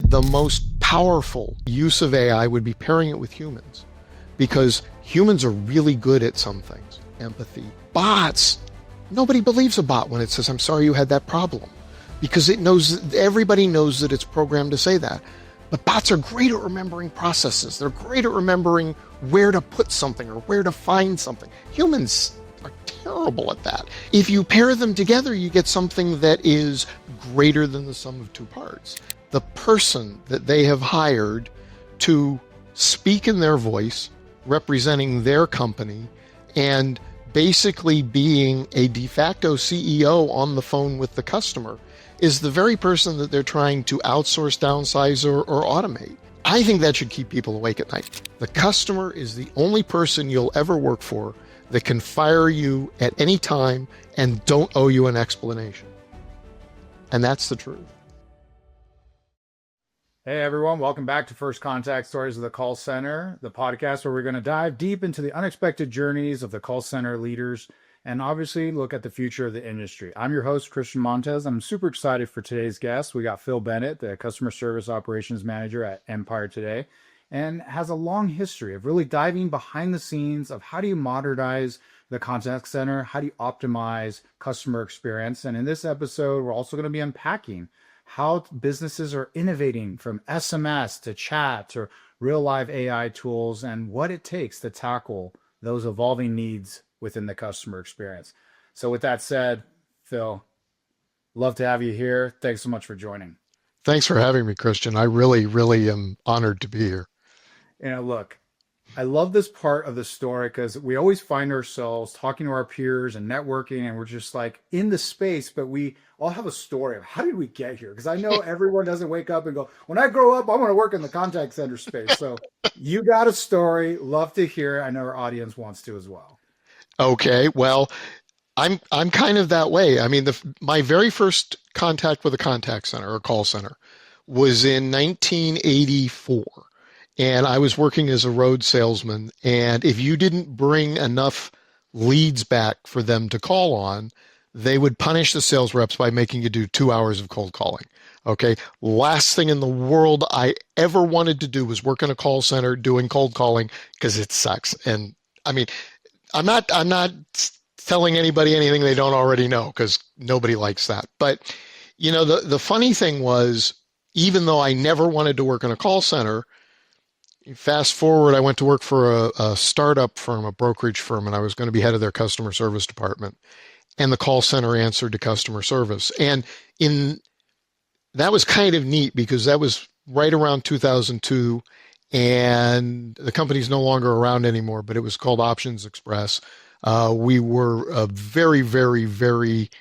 the most powerful use of AI would be pairing it with humans, because humans are really good at some things. Empathy. Bots, nobody believes a bot when it says, I'm sorry you had that problem, because it knows, everybody knows that it's programmed to say that. But bots are great at remembering processes. They're great at remembering where to put something or where to find something. Humans are terrible at that. If you pair them together, you get something that is greater than the sum of two parts. The person that they have hired to speak in their voice, representing their company, and basically being a de facto CEO on the phone with the customer, is the very person that they're trying to outsource, downsize, or automate. I think that should keep people awake at night. The customer is the only person you'll ever work for that can fire you at any time and don't owe you an explanation. And that's the truth. Hey everyone, welcome back to First Contact Stories of the Call Center, the podcast where we're going to dive deep into the unexpected journeys of the call center leaders and obviously look at the future of the industry. I'm your host, Christian Montez. I'm super excited for today's guest. We got Phil Bennett, the Customer Service Operations Manager at Empire today, and has a long history of really diving behind the scenes of how do you modernize the contact center, how do you optimize customer experience. And in this episode, we're also going to be unpacking how businesses are innovating from SMS to chat to real live AI tools and what it takes to tackle those evolving needs within the customer experience. So with that said, Phil, love to have you here. Thanks so much for joining. Thanks for having me, Christian. I really, really am honored to be here. You know, look, I love this part of the story because we always find ourselves talking to our peers and networking, and we're just like in the space, but we all have a story of how did we get here? Because I know everyone doesn't wake up and go, when I grow up, I want to work in the contact center space. So you got a story. Love to hear it. I know our audience wants to as well. Okay, well, I'm kind of that way. I mean, my very first contact with a contact center or call center was in 1984. And I was working as a road salesman. And if you didn't bring enough leads back for them to call on, they would punish the sales reps by making you do 2 hours of cold calling. Okay. Last thing in the world I ever wanted to do was work in a call center doing cold calling, because it sucks. And I mean, I'm not telling anybody anything they don't already know, because nobody likes that. But, you know, the funny thing was, even though I never wanted to work in a call center, fast forward, I went to work for a startup firm, a brokerage firm, and I was going to be head of their customer service department. And the call center answered to customer service. And that was kind of neat, because that was right around 2002. And the company's no longer around anymore, but it was called Options Express. We were a very, very, very,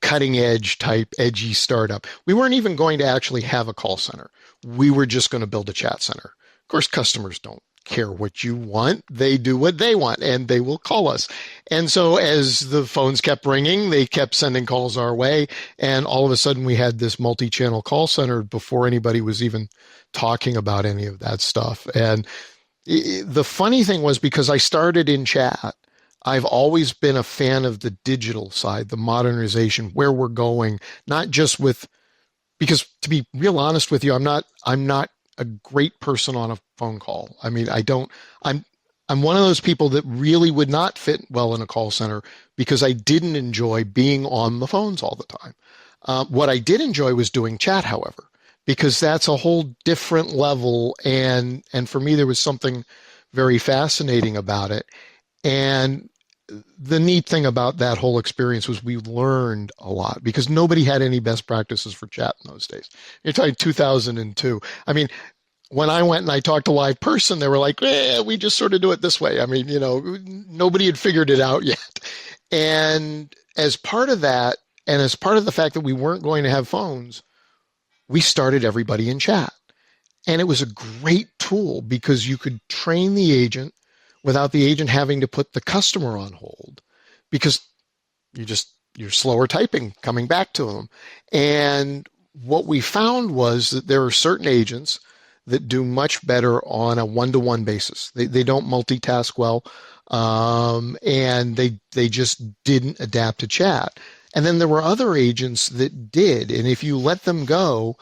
cutting edge type, edgy startup. We weren't even going to actually have a call center. We were just going to build a chat center. Of course, customers don't care what you want. They do what they want, and they will call us. And so as the phones kept ringing, they kept sending calls our way. And all of a sudden we had this multi-channel call center before anybody was even talking about any of that stuff. And the funny thing was, because I started in chat, I've always been a fan of the digital side, the modernization, where we're going, not just because to be real honest with you, I'm not a great person on a phone call. I mean, I'm one of those people that really would not fit well in a call center, because I didn't enjoy being on the phones all the time. What I did enjoy was doing chat, however, because that's a whole different level. And for me, there was something very fascinating about it. And the neat thing about that whole experience was we learned a lot, because nobody had any best practices for chat in those days. You're talking 2002. I mean, when I went and I talked to live person, they were like, we just sort of do it this way. I mean, nobody had figured it out yet. And as part of that, and as part of the fact that we weren't going to have phones, we started everybody in chat. And it was a great tool, because you could train the agent without the agent having to put the customer on hold, because you're slower typing coming back to them. And what we found was that there are certain agents that do much better on a one-to-one basis. They don't multitask well, and they just didn't adapt to chat. And then there were other agents that did. And if you let them go,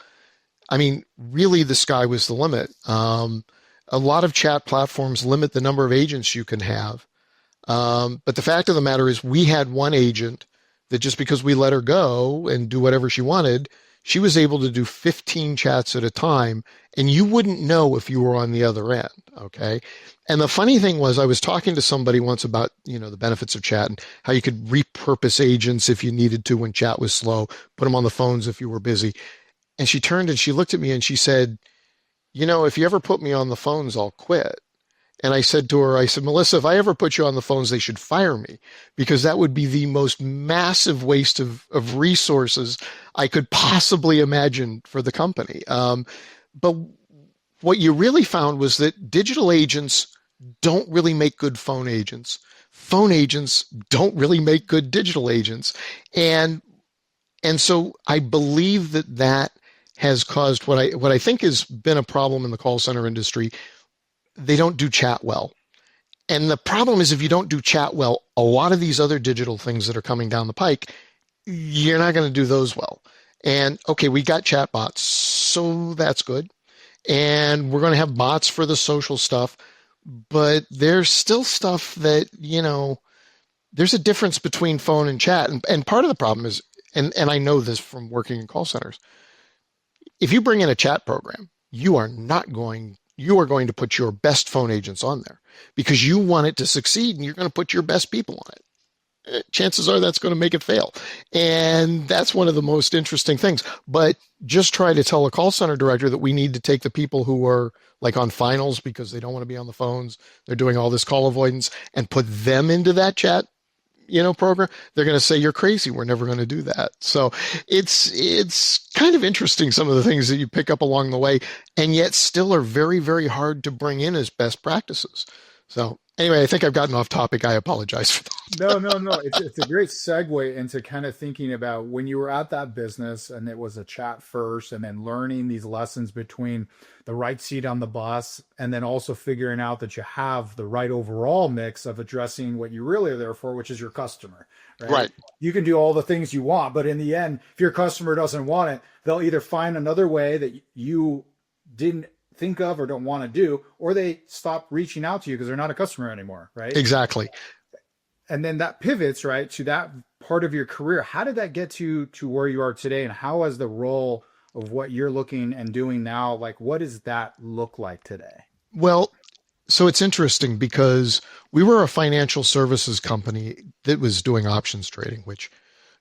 I mean, really the sky was the limit. A lot of chat platforms limit the number of agents you can have. But the fact of the matter is, we had one agent that just because we let her go and do whatever she wanted, she was able to do 15 chats at a time, and you wouldn't know if you were on the other end. Okay. And the funny thing was, I was talking to somebody once about, the benefits of chat and how you could repurpose agents if you needed to when chat was slow, put them on the phones if you were busy. And she turned and she looked at me and she said, if you ever put me on the phones, I'll quit. And I said to her, I said, Melissa, if I ever put you on the phones, they should fire me because that would be the most massive waste of resources I could possibly imagine for the company. But what you really found was that digital agents don't really make good phone agents. Phone agents don't really make good digital agents. And so I believe that has caused what I think has been a problem in the call center industry. They don't do chat well. And the problem is if you don't do chat well, a lot of these other digital things that are coming down the pike, you're not going to do those well. And okay, we got chatbots, so that's good. And we're going to have bots for the social stuff, but there's still stuff that, there's a difference between phone and chat. And part of the problem is, and I know this from working in call centers, if you bring in a chat program, you are going to put your best phone agents on there because you want it to succeed and you're going to put your best people on it. Chances are that's going to make it fail. And that's one of the most interesting things. But just try to tell a call center director that we need to take the people who are like on finals because they don't want to be on the phones, they're doing all this call avoidance, and put them into that chat program, they're going to say, you're crazy. We're never going to do that. So it's kind of interesting, some of the things that you pick up along the way, and yet still are very, very hard to bring in as best practices. So anyway, I think I've gotten off topic. I apologize for that. No, no, no. It's a great segue into kind of thinking about when you were at that business and it was a chat first and then learning these lessons between the right seat on the bus and then also figuring out that you have the right overall mix of addressing what you really are there for, which is your customer, right? Right. You can do all the things you want, but in the end, if your customer doesn't want it, they'll either find another way that you didn't think of or don't want to do, or they stop reaching out to you because they're not a customer anymore, right? Exactly. And then that pivots, right, to that part of your career. How did that get you to where you are today? And how has the role of what you're looking and doing now, like what does that look like today? Well, so it's interesting because we were a financial services company that was doing options trading, which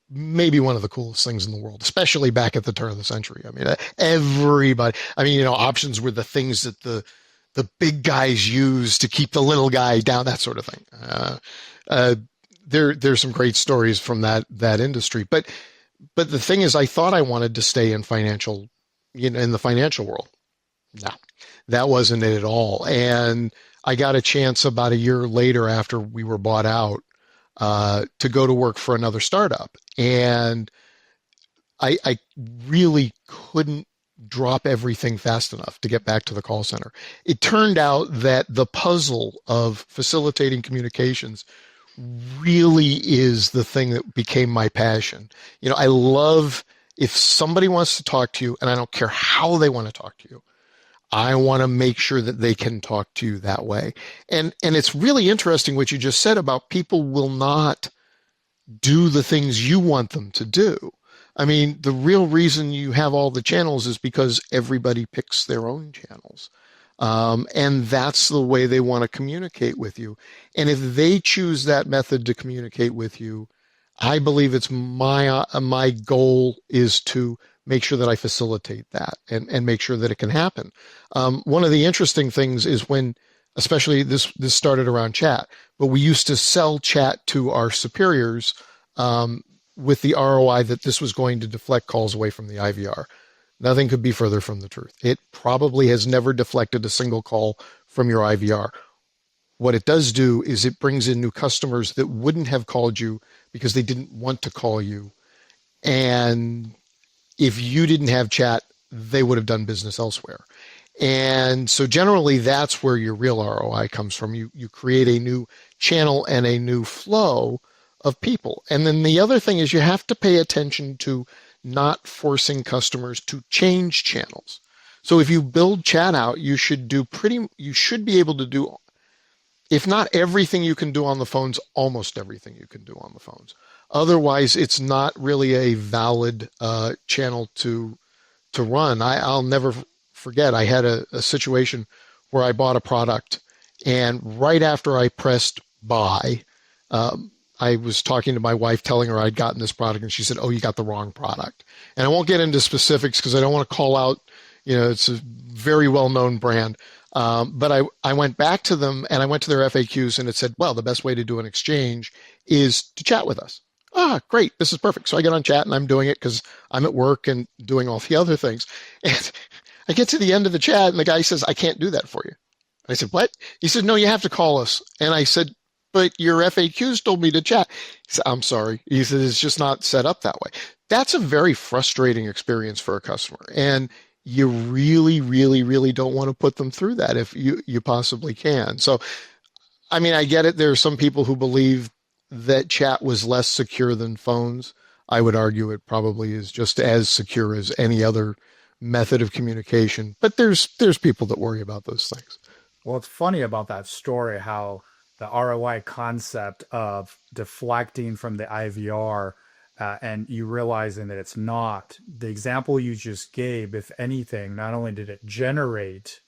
may be one of the coolest things in the world, especially back at the turn of the century. I mean, options were the things that the big guys used to keep the little guy down, that sort of thing. There's some great stories from that industry, but the thing is, I thought I wanted to stay in in the financial world. No, that wasn't it at all. And I got a chance about a year later after we were bought out to go to work for another startup. And I really couldn't drop everything fast enough to get back to the call center. It turned out that the puzzle of facilitating communications really is the thing that became my passion. I love if somebody wants to talk to you, and I don't care how they want to talk to you, I want to make sure that they can talk to you that way. And it's really interesting what you just said about people will not do the things you want them to do. I mean, the real reason you have all the channels is because everybody picks their own channels. And that's the way they want to communicate with you. And if they choose that method to communicate with you, I believe it's my goal is to make sure that I facilitate that and make sure that it can happen. One of the interesting things is when, especially this started around chat, but we used to sell chat to our superiors with the ROI that this was going to deflect calls away from the IVR. Nothing could be further from the truth. It probably has never deflected a single call from your IVR. What it does do is it brings in new customers that wouldn't have called you because they didn't want to call you. And if you didn't have chat, they would have done business elsewhere. And so generally that's where your real ROI comes from. You create a new channel and a new flow of people. And then the other thing is you have to pay attention to not forcing customers to change channels. So if you build chat out, you should be able to do, if not everything you can do on the phones, almost everything you can do on the phones. Otherwise, it's not really a valid channel to run. I'll never forget. I had a situation where I bought a product, and right after I pressed buy, I was talking to my wife, telling her I'd gotten this product, and she said, "Oh, you got the wrong product." And I won't get into specifics because I don't want to call out. It's a very well-known brand. But I went back to them and I went to their FAQs, and it said, well, the best way to do an exchange is to chat with us. Ah, great. This is perfect. So I get on chat and I'm doing it because I'm at work and doing all the other things. And I get to the end of the chat and the guy says, I can't do that for you. I said, what? He said, no, you have to call us. And I said, but your FAQs told me to chat. He said, I'm sorry. He said, it's just not set up that way. That's a very frustrating experience for a customer. And you really, really, really don't want to put them through that if you possibly can. So, I mean, I get it. There are some people who believe that chat was less secure than phones. I would argue it probably is just as secure as any other method of communication. But there's people that worry about those things. Well, it's funny about that story how the ROI concept of deflecting from the IVR and you realizing that it's not the example you just gave. If anything, not only did it generate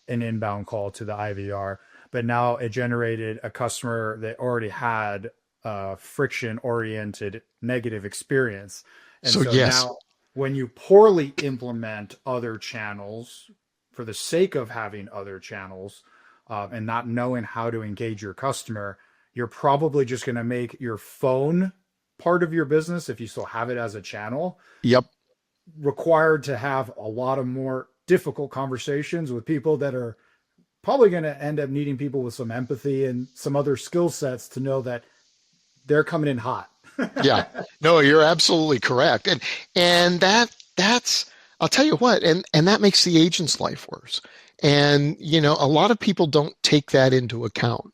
an inbound call to the IVR, but now it generated a customer that already had a friction oriented negative experience. And So so yes, now when you poorly implement other channels for the sake of having other channels and not knowing how to engage your customer, you're probably just going to make your phone part of your business, if you still have it as a channel, yep, required to have a lot of more difficult conversations with people that are probably going to end up needing people with some empathy and some other skill sets to know that they're coming in hot. yeah. No, you're absolutely correct. And that's I'll tell you what, and that makes the agent's life worse. And a lot of people don't take that into account.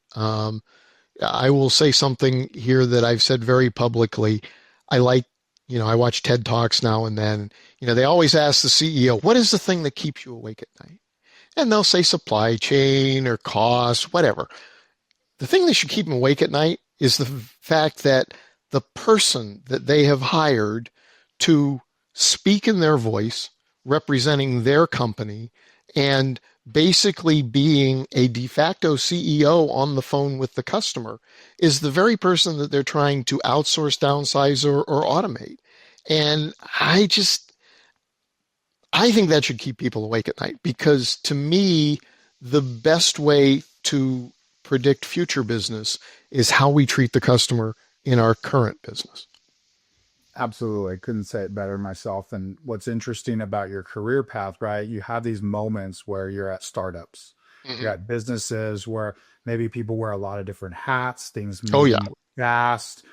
I will say something here that I've said very publicly. I like, I watch TED Talks now and then. They always ask the CEO, what is the thing that keeps you awake at night? And they'll say supply chain or cost, whatever. The thing that should keep them awake at night is the fact that the person that they have hired to speak in their voice, representing their company, and basically being a de facto CEO on the phone with the customer is the very person that they're trying to outsource, downsize, or automate. And I think that should keep people awake at night because to me, the best way to predict future business is how we treat the customer in our current business. Absolutely. I couldn't say it better myself. And what's interesting about your career path, right? You have these moments where you're at startups, Mm-hmm. you're at businesses where maybe people wear a lot of different hats, things Oh yeah. move fast,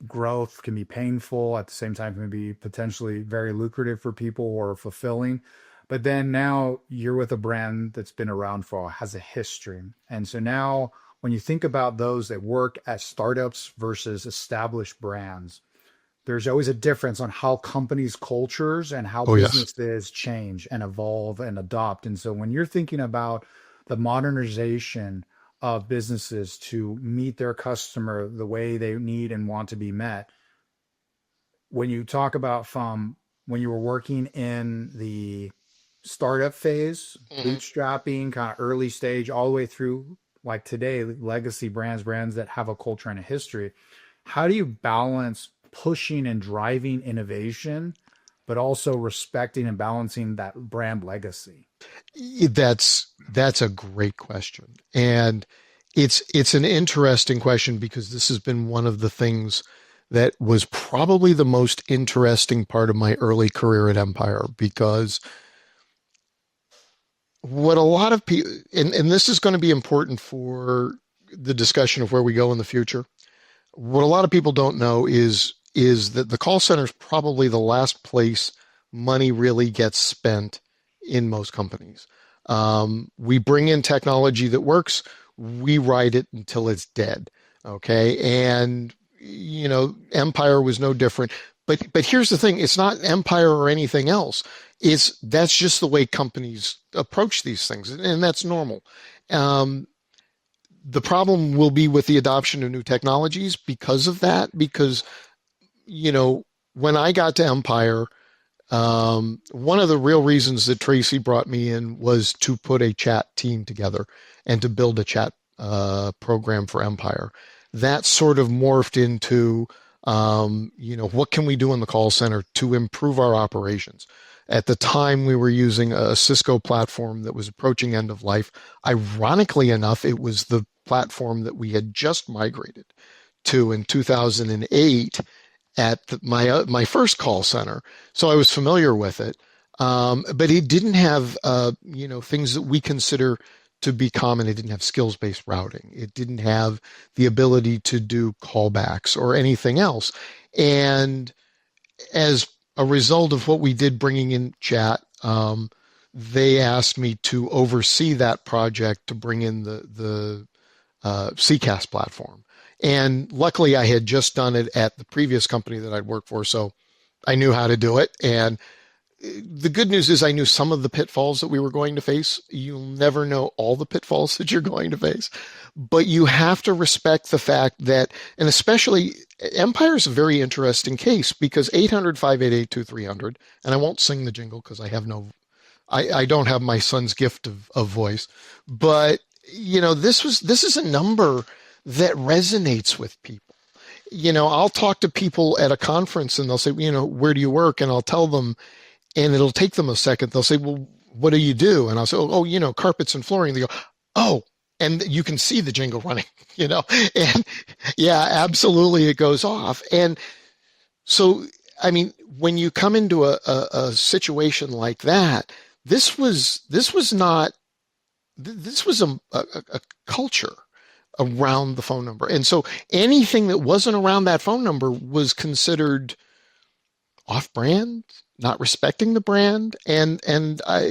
growth can be painful at the same time can be potentially very lucrative for people or fulfilling. But then now you're with a brand that's been around for has a history. And so now when you think about those that work at startups versus established brands, there's always a difference on how companies' cultures and how Oh yes. businesses change and evolve and adopt. And so when you're thinking about the modernization of businesses to meet their customer the way they need and want to be met, when you talk about from when you were working in the startup phase, Mm-hmm. bootstrapping, kind of early stage, all the way through like today, legacy brands that have a culture and a history, how do you balance pushing and driving innovation, but also respecting and balancing that brand legacy? That's a great question. And it's an interesting question because this has been one of the things that was probably the most interesting part of my early career at Empire because what a lot of people, and this is going to be important for the discussion of where we go in the future. What a lot of people don't know is that the call center is probably the last place money really gets spent in most companies. We bring in technology that works, we ride it until it's dead. Okay. And, Empire was no different. but here's the thing: it's not empire or anything else. It's that's just the way companies approach these things, and that's normal. Um, the problem will be with the adoption of new technologies because of that. Because when I got to Empire, one of the real reasons that Tracy brought me in was to put a chat team together and to build a chat program for Empire. That sort of morphed into, what can we do in the call center to improve our operations? At the time, we were using a Cisco platform that was approaching end of life. Ironically enough, it was the platform that we had just migrated to in 2008 at my first call center, so I was familiar with it. But it didn't have things that we consider to be common. It didn't have skills-based routing. It didn't have the ability to do callbacks or anything else. And as a result of what we did bringing in chat, they asked me to oversee that project to bring in the CCAS platform. And luckily, I had just done it at the previous company that I'd worked for, so I knew how to do it. And the good news is I knew some of the pitfalls that we were going to face. You'll never know all the pitfalls that you're going to face, but you have to respect the fact that, and especially Empire is a very interesting case because 800-588-2300, and I won't sing the jingle because I don't have my son's gift of voice, but this is a number that resonates with people. I'll talk to people at a conference and they'll say, where do you work? And I'll tell them, and it'll take them a second. They'll say, well, what do you do? And I'll say, oh, carpets and flooring. They go, oh, and you can see the jingle running, and yeah, absolutely. It goes off. And so, I mean, when you come into a situation like that, this was a culture around the phone number. And so anything that wasn't around that phone number was considered off-brand, not respecting the brand. And I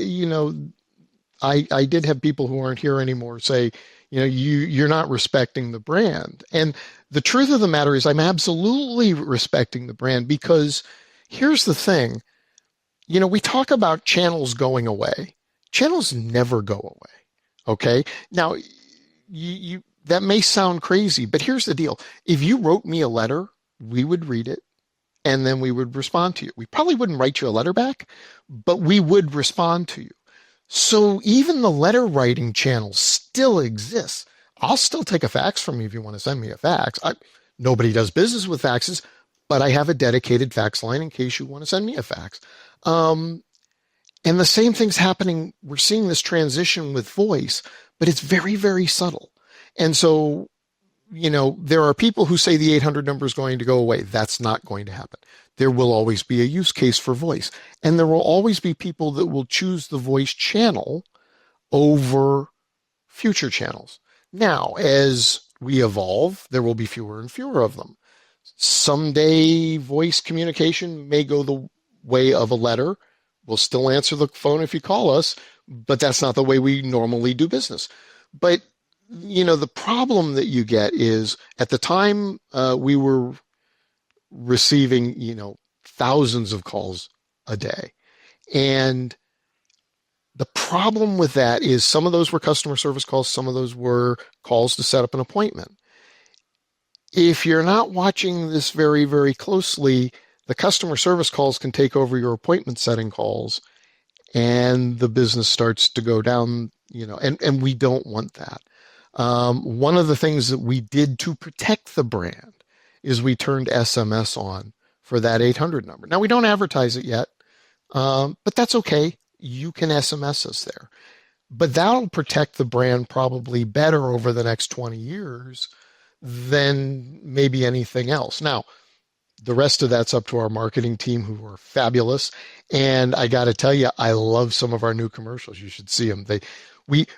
did have people who aren't here anymore say, you're not respecting the brand. And the truth of the matter is I'm absolutely respecting the brand because here's the thing, we talk about channels going away. Channels never go away. Okay. Now you that may sound crazy, but here's the deal. If you wrote me a letter, we would read it and then we would respond to you. We probably wouldn't write you a letter back, but we would respond to you. So even the letter writing channel still exists. I'll still take a fax from you if you want to send me a fax. Nobody does business with faxes, but I have a dedicated fax line in case you want to send me a fax. And the same thing's happening. We're seeing this transition with voice, but it's very, very subtle. And so, there are people who say the 800 number is going to go away. That's not going to happen. There will always be a use case for voice. And there will always be people that will choose the voice channel over future channels. Now, as we evolve, there will be fewer and fewer of them. Someday, voice communication may go the way of a letter. We'll still answer the phone if you call us, but that's not the way we normally do business. But, the problem that you get is at the time we were receiving, thousands of calls a day. And the problem with that is some of those were customer service calls. Some of those were calls to set up an appointment. If you're not watching this very, very closely, the customer service calls can take over your appointment setting calls and the business starts to go down, and we don't want that. One of the things that we did to protect the brand is we turned SMS on for that 800 number. Now, we don't advertise it yet, but that's okay. You can SMS us there. But that'll protect the brand probably better over the next 20 years than maybe anything else. Now, the rest of that's up to our marketing team who are fabulous. And I got to tell you, I love some of our new commercials. You should see them.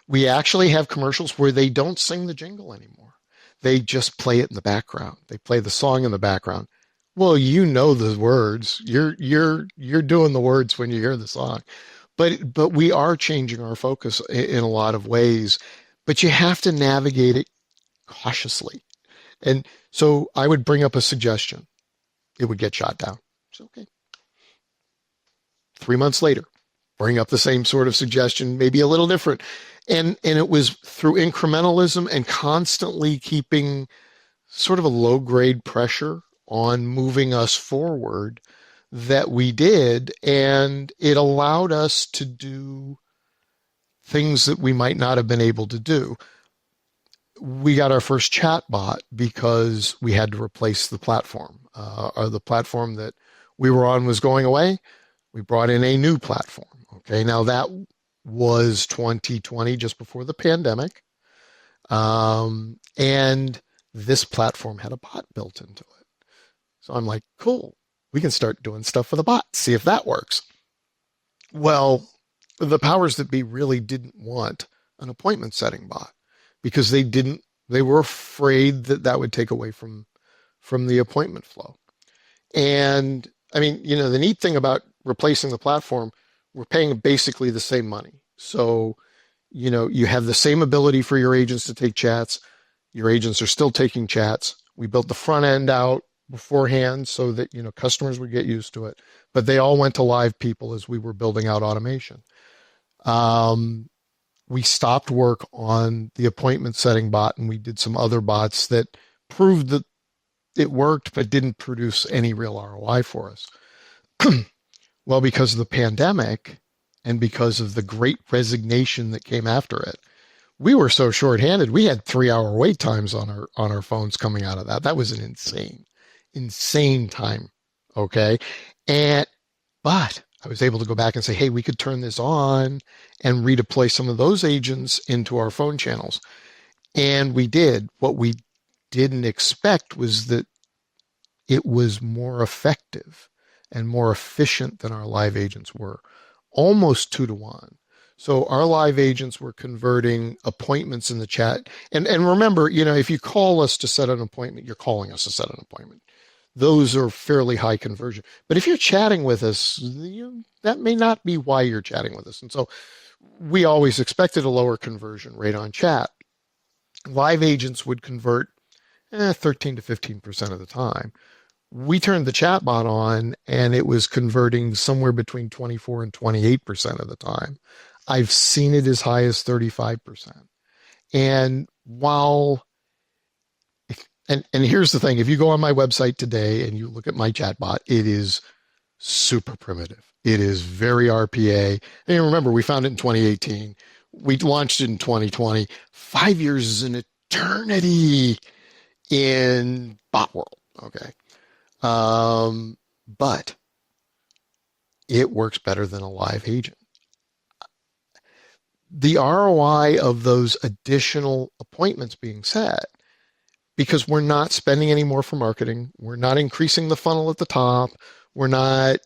We actually have commercials where they don't sing the jingle anymore. They just play it in the background. They play the song in the background. Well, the words. You're doing the words when you hear the song. But we are changing our focus in a lot of ways. But you have to navigate it cautiously. And so I would bring up a suggestion. It would get shot down. It's okay. 3 months later, bring up the same sort of suggestion, maybe a little different. And it was through incrementalism and constantly keeping sort of a low grade pressure on moving us forward that we did. And it allowed us to do things that we might not have been able to do. We got our first chatbot because we had to replace the platform. Or the platform that we were on was going away. We brought in a new platform. Okay, now that was 2020, just before the pandemic. And this platform had a bot built into it. So I'm like, cool, we can start doing stuff with a bot, see if that works. Well, the powers that be really didn't want an appointment setting bot because they were afraid that that would take away from the appointment flow. And I mean, the neat thing about replacing the platform, we're paying basically the same money. So, you have the same ability for your agents to take chats. Your agents are still taking chats. We built the front end out beforehand so that, customers would get used to it. But they all went to live people as we were building out automation. We stopped work on the appointment setting bot and we did some other bots that proved that it worked but didn't produce any real ROI for us. Well, because of the pandemic and because of the great resignation that came after it, we were so shorthanded. We had 3-hour wait times on our phones coming out of that. That was an insane time. Okay. But I was able to go back and say, hey, we could turn this on and redeploy some of those agents into our phone channels. And we did. What we didn't expect was that it was more effective and more efficient than our live agents were, almost 2-to-1. So our live agents were converting appointments in the chat. And remember, if you call us to set an appointment, you're calling us to set an appointment. Those are fairly high conversion. But if you're chatting with us, that may not be why you're chatting with us. And so we always expected a lower conversion rate on chat. Live agents would convert 13 to 15% of the time. We turned the chatbot on and it was converting somewhere between 24 and 28% of the time. I've seen it as high as 35%. And and here's the thing, if you go on my website today and you look at my chatbot, it is super primitive. It is very RPA. And remember, we found it in 2018. We launched it in 2020. 5 years is an eternity in bot world. Okay. But it works better than a live agent. The ROI of those additional appointments being set, because we're not spending any more for marketing, we're not increasing the funnel at the top, we're not,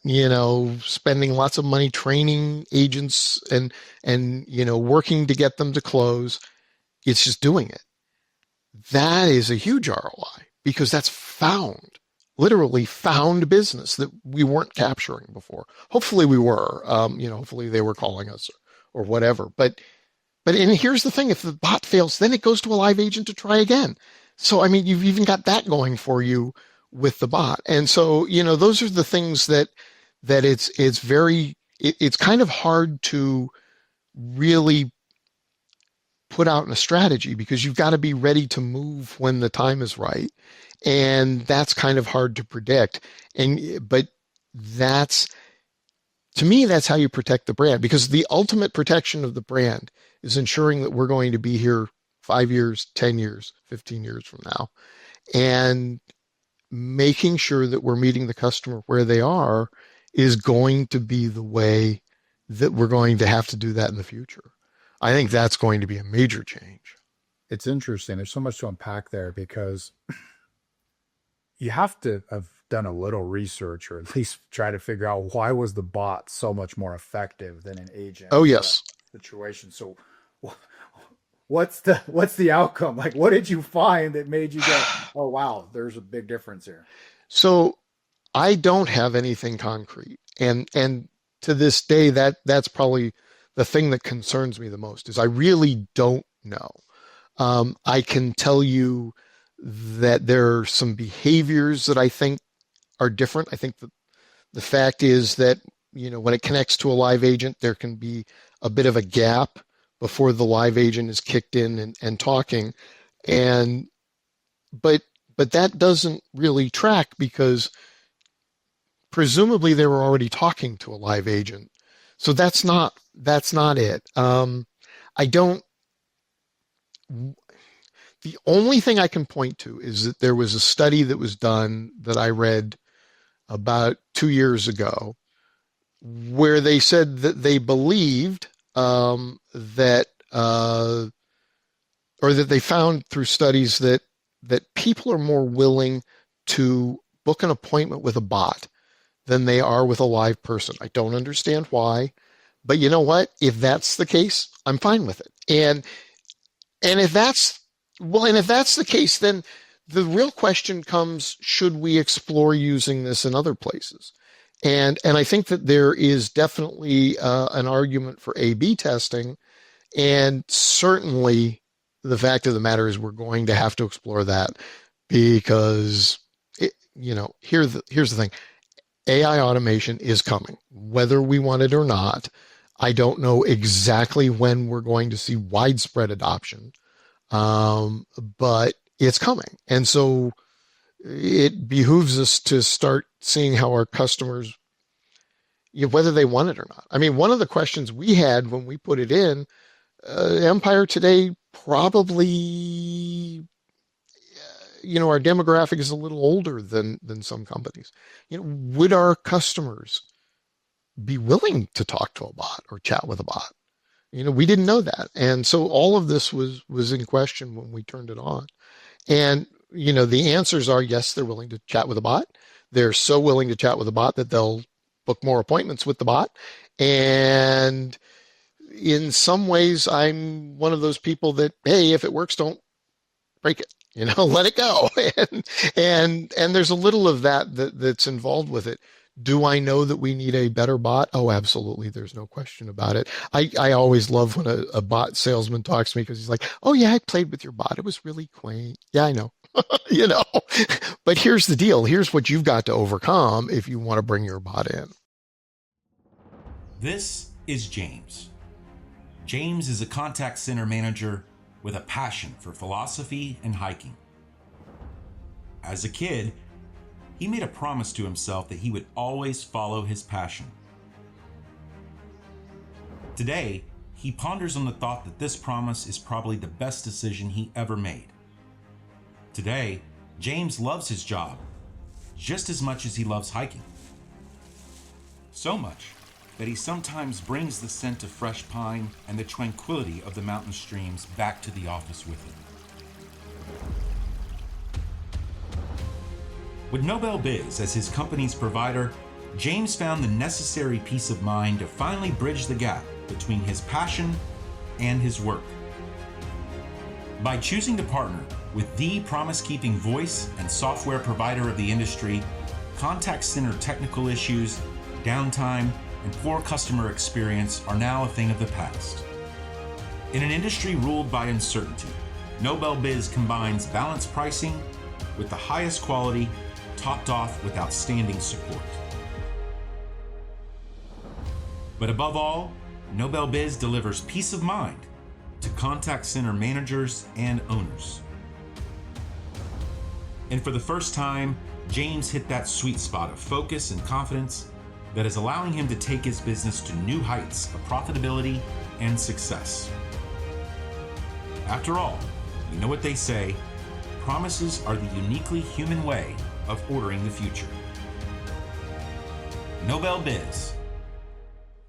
spending lots of money training agents and working to get them to close. It's just doing it. That is a huge ROI because that's literally found business that we weren't capturing before. Hopefully we were, hopefully they were calling us or whatever. But and here's the thing, if the bot fails, then it goes to a live agent to try again. So, I mean, you've even got that going for you with the bot. And so, those are the things that it's kind of hard to really put out in a strategy because you've got to be ready to move when the time is right. And that's kind of hard to predict. But to me, that's how you protect the brand, because the ultimate protection of the brand is ensuring that we're going to be here 5 years, 10 years, 15 years from now, and making sure that we're meeting the customer where they are is going to be the way that we're going to have to do that in the future. I think that's going to be a major change. It's interesting. There's so much to unpack there because you have to have done a little research or at least try to figure out why was the bot so much more effective than an agent. Oh, yes. Situation. So what's the outcome? Like, what did you find that made you go, oh, wow, there's a big difference here? So I don't have anything concrete. And to this day, that's probably the thing that concerns me the most is I really don't know. I can tell you that there are some behaviors that I think are different. I think that The fact is that, when it connects to a live agent, there can be a bit of a gap before the live agent is kicked in and talking. And but but that doesn't really track because presumably they were already talking to a live agent. So that's not it. I don't. The only thing I can point to is that there was a study that was done that I read about 2 years ago, where they said that they believed that, or that they found through studies that people are more willing to book an appointment with a bot than they are with a live person. I don't understand why, but you know what? If that's the case, I'm fine with it. And if that's and if that's the case, then the real question comes: should we explore using this in other places? And I think that there is definitely an argument for A/B testing, and certainly the fact of the matter is we're going to have to explore that because here's the thing: AI automation is coming, whether we want it or not. I don't know exactly when we're going to see widespread adoption, but it's coming. And so it behooves us to start seeing how our customers, whether they want it or not. I mean, one of the questions we had when we put it in, Empire today probably, our demographic is a little older than some companies. Would our customers be willing to talk to a bot or chat with a bot? We didn't know that. And so all of this was in question when we turned it on. And, the answers are yes, they're willing to chat with a bot. They're so willing to chat with a bot that they'll book more appointments with the bot. And in some ways, I'm one of those people that, hey, if it works, don't break it. Let it go. And there's a little of that's involved with it. Do I know that we need a better bot? Oh, absolutely. There's no question about it. I always love when a bot salesman talks to me because he's like, oh, yeah, I played with your bot. It was really quaint. Yeah, I know. you know, but here's the deal. Here's what you've got to overcome if you want to bring your bot in. This is James. James is a contact center manager with a passion for philosophy and hiking. As a kid, he made a promise to himself that he would always follow his passion. Today, he ponders on the thought that this promise is probably the best decision he ever made. Today, James loves his job just as much as he loves hiking. So much that he sometimes brings the scent of fresh pine and the tranquility of the mountain streams back to the office with him. With Nobel Biz as his company's provider, James found the necessary peace of mind to finally bridge the gap between his passion and his work. By choosing to partner with the promise-keeping voice and software provider of the industry, contact center technical issues, downtime, and poor customer experience are now a thing of the past. In an industry ruled by uncertainty, Nobel Biz combines balanced pricing with the highest quality, topped off with outstanding support. But above all, Nobel Biz delivers peace of mind to contact center managers and owners. And for the first time, James hit that sweet spot of focus and confidence that is allowing him to take his business to new heights of profitability and success. After all, you know what they say, promises are the uniquely human way of ordering the future. Nobel Biz,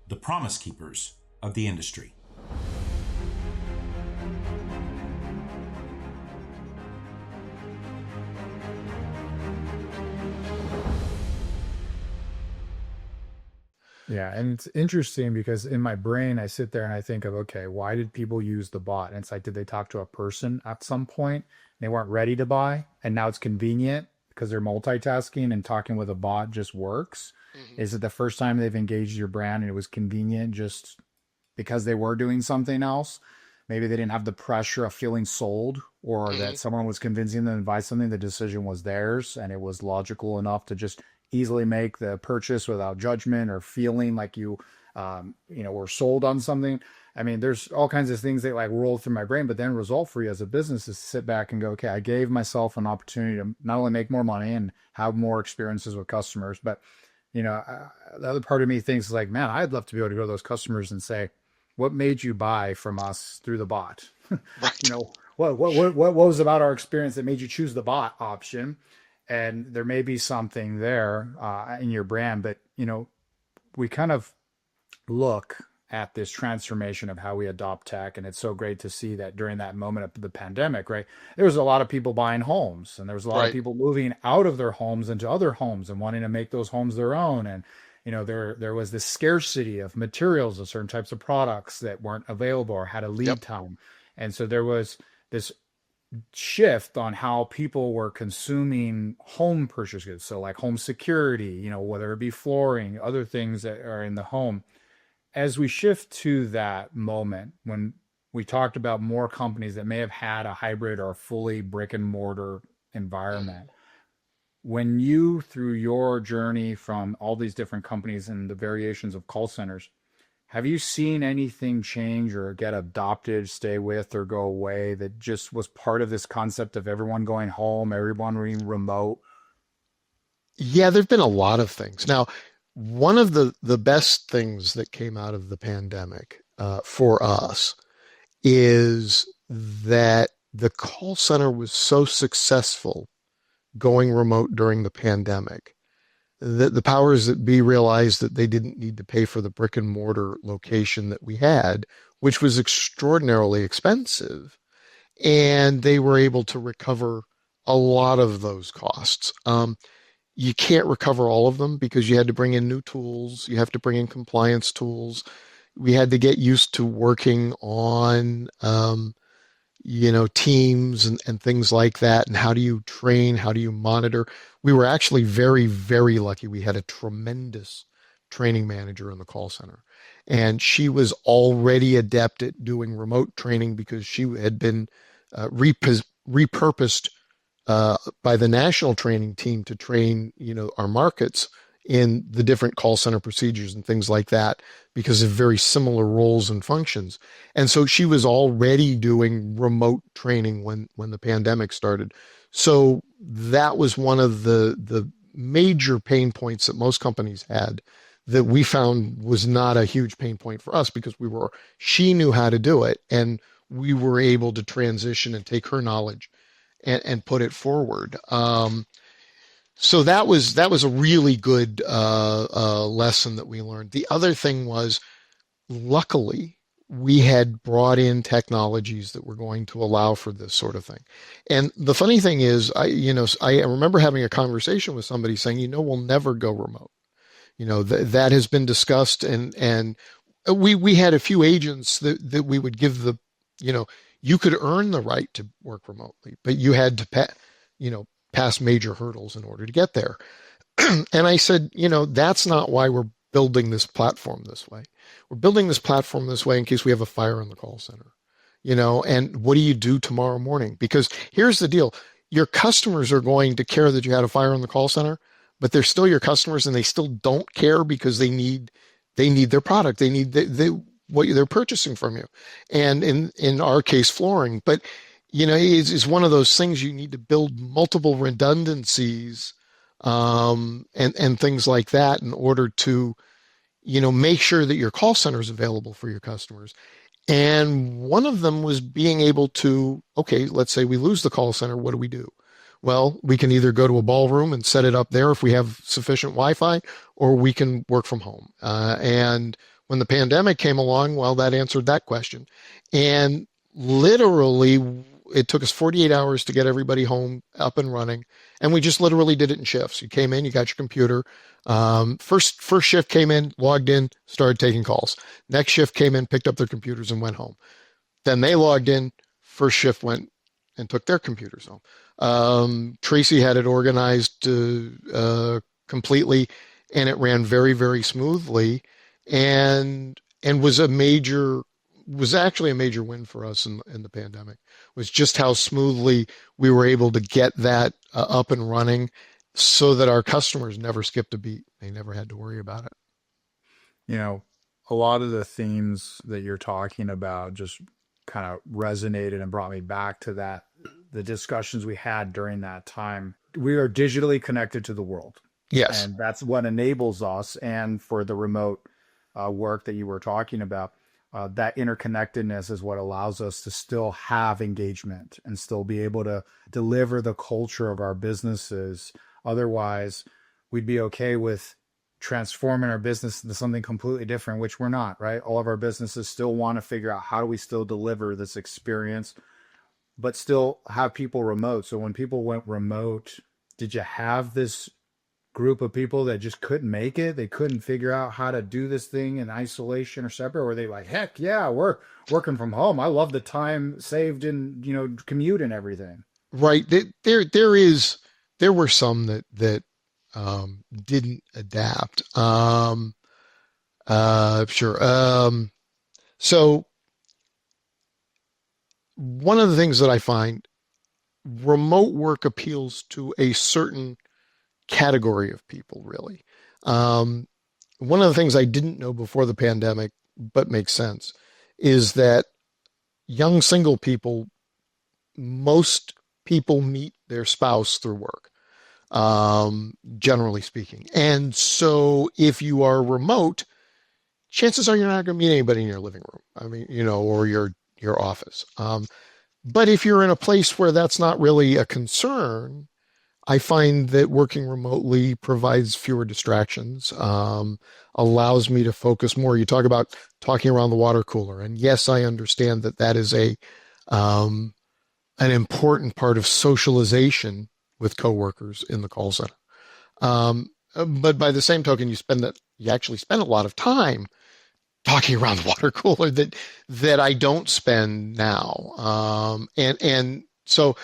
the promise keepers of the industry. Yeah, and it's interesting because in my brain, I sit there and I think of, okay, why did people use the bot? And it's like, did they talk to a person at some point? They weren't ready to buy, and now it's convenient because they're multitasking and talking with a bot just works. Mm-hmm. Is it the first time they've engaged your brand and it was convenient just because they were doing something else? Maybe they didn't have the pressure of feeling sold or Mm-hmm. that someone was convincing them to buy something. The decision was theirs and it was logical enough to just easily make the purchase without judgment or feeling like were sold on something. I mean, there's all kinds of things that like roll through my brain, but then result for you as a business is to sit back and go, okay, I gave myself an opportunity to not only make more money and have more experiences with customers, but the other part of me thinks like, man, I'd love to be able to go to those customers and say, what made you buy from us through the bot? Right. What was about our experience that made you choose the bot option? And there may be something there in your brand, but we kind of look at this transformation of how we adopt tech. And it's so great to see that during that moment of the pandemic, right? There was a lot of people buying homes and there was a lot of Right. people moving out of their homes into other homes and wanting to make those homes their own. And, there was this scarcity of materials of certain types of products that weren't available or had a Yep. lead time. And so there was this shift on how people were consuming home purchase goods. So like home security, whether it be flooring, other things that are in the home. As we shift to that moment when we talked about more companies that may have had a hybrid or a fully brick and mortar environment, when you, through your journey from all these different companies and the variations of call centers, have you seen anything change or get adopted, stay with, or go away that just was part of this concept of everyone going home, everyone being remote? Yeah, there've been a lot of things. Now, one of the best things that came out of the pandemic for us is that the call center was so successful going remote during the pandemic that the powers that be realized that they didn't need to pay for the brick and mortar location that we had, which was extraordinarily expensive, and they were able to recover a lot of those costs. You can't recover all of them because you had to bring in new tools. You have to bring in compliance tools. We had to get used to working on, teams and things like that. And how do you train? How do you monitor? We were actually very, very lucky. We had a tremendous training manager in the call center. And she was already adept at doing remote training because she had been repurposed by the national training team to train, our markets in the different call center procedures and things like that because of very similar roles and functions. And so she was already doing remote training when the pandemic started. So that was one of the major pain points that most companies had that we found was not a huge pain point for us because she knew how to do it and we were able to transition and take her knowledge and put it forward. So that was a really good lesson that we learned. The other thing was, luckily, we had brought in technologies that were going to allow for this sort of thing. And the funny thing is, I remember having a conversation with somebody saying, we'll never go remote. That has been discussed, and we had a few agents that we would give you could earn the right to work remotely, but you had to pass major hurdles in order to get there. And I said, that's not why we're building this platform this way. We're building this platform this way in case we have a fire in the call center, and what do you do tomorrow morning? Because here's the deal. Your customers are going to care that you had a fire in the call center, but they're still your customers and they still don't care because they need their product. They need what they're purchasing from you. And in our case, flooring, but it's one of those things you need to build multiple redundancies, and things like that in order to, make sure that your call center is available for your customers. And one of them was being able to, okay, let's say we lose the call center. What do we do? Well, we can either go to a ballroom and set it up there if we have sufficient Wi-Fi, or we can work from home. And when the pandemic came along, well, that answered that question. And literally, it took us 48 hours to get everybody home up and running. And we just literally did it in shifts. You came in, you got your computer. First shift came in, logged in, started taking calls. Next shift came in, picked up their computers and went home. Then they logged in, first shift went and took their computers home. Tracy had it organized completely, and it ran very, very smoothly, and was actually a major win for us in the pandemic. Was just how smoothly we were able to get that up and running. so that our customers never skipped a beat. They never had to worry about it. You know, a lot of the themes that you're talking about just kind of resonated and brought me back to the discussions we had during that time. We are digitally connected to the world, Yes. and that's what enables us. And for the remote work that you were talking about, that interconnectedness is what allows us to still have engagement and still be able to deliver the culture of our businesses. Otherwise, we'd be okay with transforming our business into something completely different, which we're not, right? All of our businesses still want to figure out how do we still deliver this experience, but still have people remote. So when people went remote, did you have this group of people that just couldn't make it? They couldn't figure out how to do this thing in isolation or separate? Or were they like, heck yeah, we're working from home. I love the time saved in, commute and everything. Right. There were some that didn't adapt. Sure. So one of the things that I find, remote work appeals to a certain category of people, really. Um, One of the things I didn't know before the pandemic, but makes sense, is that young single people, most people meet their spouse through work, generally speaking. And so if you are remote, chances are you're not going to meet anybody in your living room. I mean, or your office. But if you're in a place where that's not really a concern, I find that working remotely provides fewer distractions, allows me to focus more. You talk about talking around the water cooler, and yes, I understand that that is um, an important part of socialization with coworkers in the call center. But by the same token, you actually spend a lot of time talking around the water cooler that I don't spend now, and so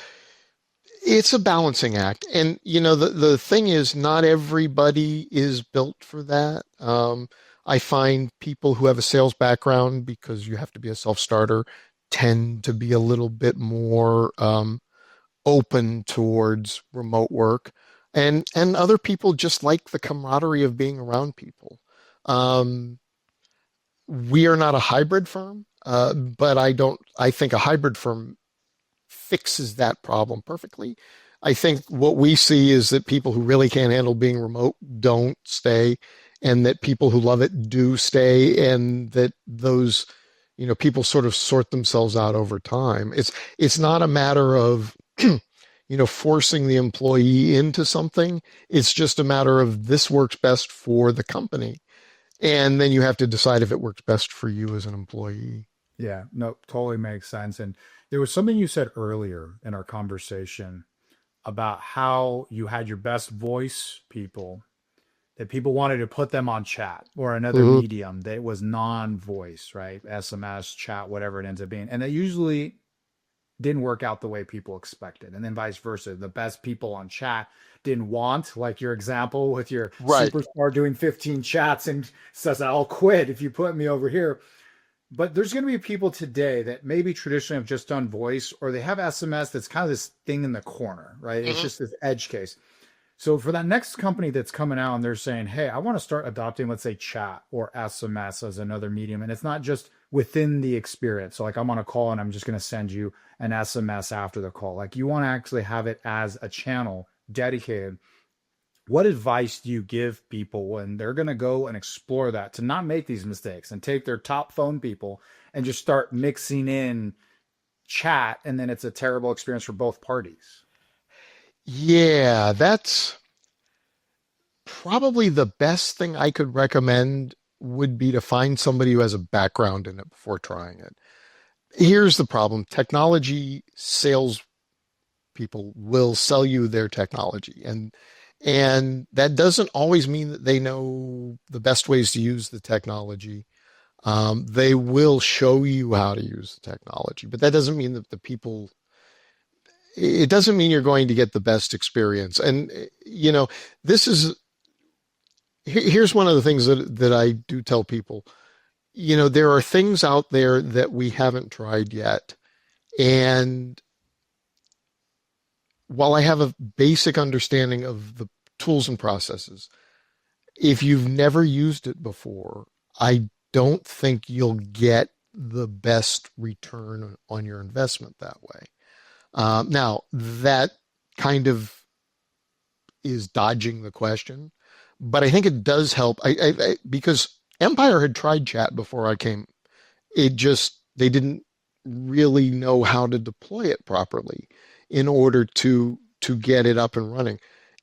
it's a balancing act. And the thing is, not everybody is built for that. I find people who have a sales background, because you have to be a self-starter, tend to be a little bit more open towards remote work, and other people just like the camaraderie of being around people. Um, we are not a hybrid firm, but I think a hybrid firm fixes that problem perfectly. I think what we see is that people who really can't handle being remote don't stay, and that people who love it do stay, and that those, people sort of sort themselves out over time. It's not a matter of forcing the employee into something. It's just a matter of, this works best for the company. And then you have to decide if it works best for you as an employee. Yeah, no, totally makes sense. And there was something you said earlier in our conversation about how you had your best voice people, that people wanted to put them on chat or another Mhm. medium that was non-voice, right? SMS, chat, whatever it ends up being. And that usually didn't work out the way people expected. And then vice versa. The best people on chat didn't want, like your example with your Right. superstar doing 15 chats and says, I'll quit if you put me over here. But there's going to be people today that maybe traditionally have just done voice, or they have SMS that's kind of this thing in the corner, right? It's Mhm. just this edge case. So for that next company that's coming out and they're saying, hey, I want to start adopting, let's say, chat or SMS as another medium. And it's not just within the experience. So like, I'm on a call and I'm just going to send you an SMS after the call. Like, you want to actually have it as a channel dedicated. What advice do you give people when they're going to go and explore that, to not make these mistakes and take their top phone people and just start mixing in chat, and then it's a terrible experience for both parties? Yeah, that's probably the best thing I could recommend, would be to find somebody who has a background in it before trying it. Here's the problem. Technology sales people will sell you their technology, and that doesn't always mean that they know the best ways to use the technology. They will show you how to use the technology, but that doesn't mean that it doesn't mean you're going to get the best experience. And, this is, here's one of the things that I do tell people. There are things out there that we haven't tried yet. And while I have a basic understanding of the tools and processes. If you've never used it before, I don't think you'll get the best return on your investment that way. Now, that kind of is dodging the question, but I think it does help. Because Empire had tried chat before I came. They didn't really know how to deploy it properly in order to get it up and running.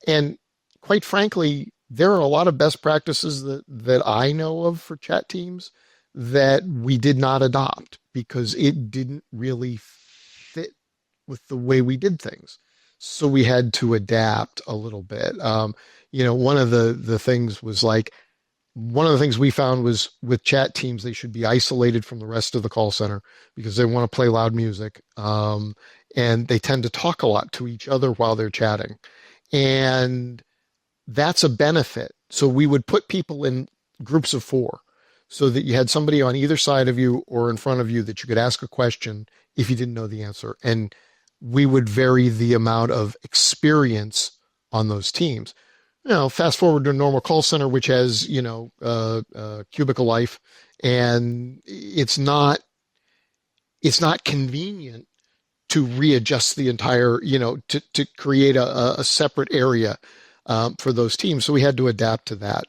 And quite frankly, there are a lot of best practices that I know of for chat teams that we did not adopt because it didn't really fit with the way we did things. So we had to adapt a little bit. One of the things was like, one of the things we found was with chat teams, they should be isolated from the rest of the call center because they want to play loud music. And they tend to talk a lot to each other while they're chatting. And that's a benefit. So we would put people in groups of 4 so that you had somebody on either side of you or in front of you that you could ask a question if you didn't know the answer. And we would vary the amount of experience on those teams. Fast forward to a normal call center, which has, cubicle life, and it's not convenient to readjust the entire, to create a separate area for those teams. So we had to adapt to that.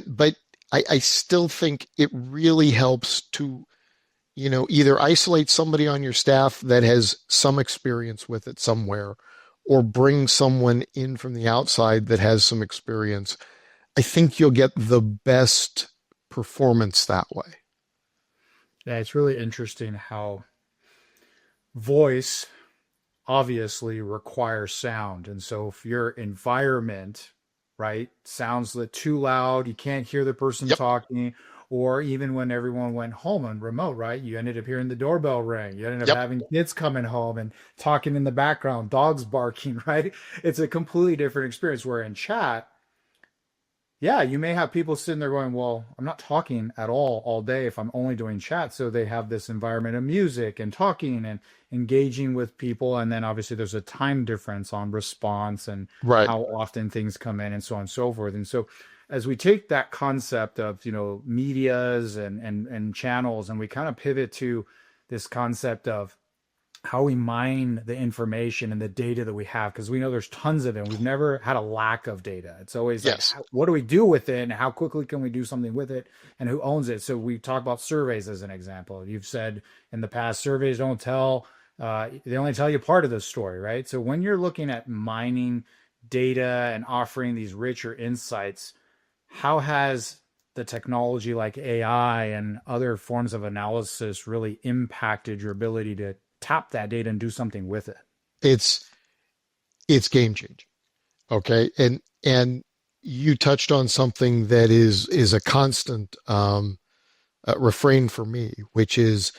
But I still think it really helps to, either isolate somebody on your staff that has some experience with it somewhere, or bring someone in from the outside that has some experience. I think you'll get the best performance that way. Yeah, it's really interesting how voice obviously requires sound. And so if your environment, right, sounds too loud, you can't hear the person Yep. talking, or even when everyone went home on remote, right, you ended up hearing the doorbell ring. You ended up Yep. having kids coming home and talking in the background, dogs barking, right? It's a completely different experience. Where in chat, yeah, you may have people sitting there going, well, I'm not talking at all day if I'm only doing chat. So they have this environment of music and talking and engaging with people. And then obviously there's a time difference on response and Right. how often things come in and so on and so forth. And so as we take that concept of, medias and channels, and we kind of pivot to this concept of how we mine the information and the data that we have, because we know there's tons of it. We've never had a lack of data. It's always Yes. like, what do we do with it and how quickly can we do something with it and who owns it? So we talk about surveys as an example. You've said in the past, surveys don't tell, they only tell you part of the story, right? So when you're looking at mining data and offering these richer insights, how has the technology like AI and other forms of analysis really impacted your ability to tap that data and do something with it? It's game changing. Okay. And you touched on something that is a constant refrain for me, which is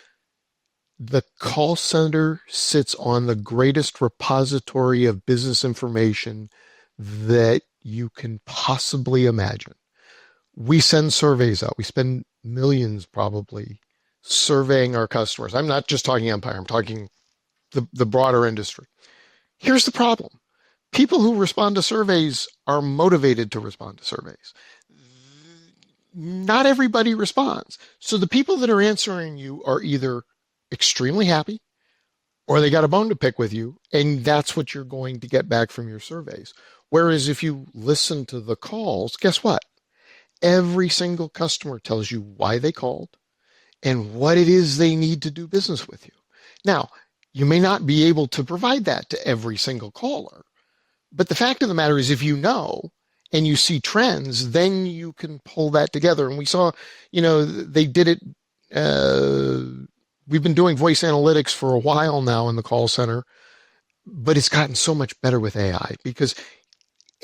the call center sits on the greatest repository of business information that you can possibly imagine. We send surveys out. We spend millions probably surveying our customers. I'm not just talking Empire. I'm talking the broader industry. Here's the problem. People who respond to surveys are motivated to respond to surveys. Not everybody responds. So the people that are answering you are either extremely happy or they got a bone to pick with you, and that's what you're going to get back from your surveys. Whereas if you listen to the calls, guess what? Every single customer tells you why they called and what it is they need to do business with you. Now, you may not be able to provide that to every single caller, but the fact of the matter is if you know and you see trends, then you can pull that together. And we saw, they did it. We've been doing voice analytics for a while now in the call center, but it's gotten so much better with AI because